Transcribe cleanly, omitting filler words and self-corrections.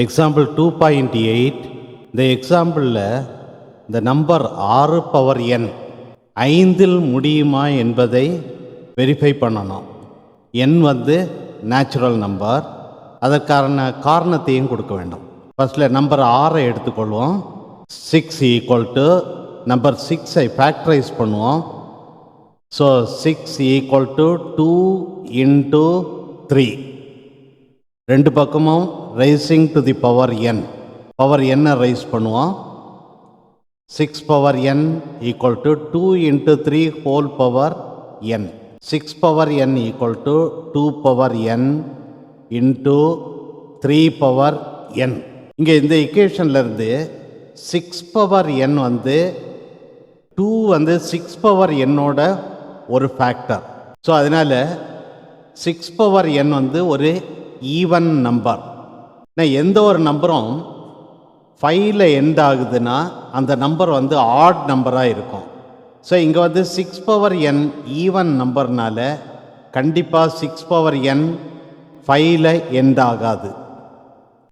Example 2.8 இந்த எக்ஸாம்பிளில் இந்த number 6 power n 5இல் முடியுமா என்பதை வெரிஃபை பண்ணணும். n வந்து நேச்சுரல் நம்பர், அதற்கான காரணத்தையும் கொடுக்க வேண்டும். ஃபர்ஸ்டில் நம்பர் 6 எடுத்துக்கொள்வோம். 6 ஈக்குவல் டு நம்பர் 6ஐ ஃபேக்டரைஸ் பண்ணுவோம். So 6 equal to 2 into 3. ரெண்டு பக்கமும் rising to the power n. Power n raise பண்ணுவோம். 6 power n equal to 2 into 3 whole power n. 6 power n equal to 2 power n into 3 power n. இங்கே இந்த இக்குவேஷன்லேருந்து 6 power n வந்து 2 வந்து 6 power என்னோட ஒரு factor. So அதனால் 6 பவர் n வந்து ஒரு ஈவன் நம்பர். எந்த ஒரு நம்பரும் 5ல் எண்ட் ஆகுதுன்னா அந்த நம்பர் வந்து ஆட் நம்பராக இருக்கும். ஸோ இங்கே வந்து 6 பவர் n ஈவன் நம்பர்னால கண்டிப்பாக 6 பவர் n 5ல் எண்ட் ஆகாது.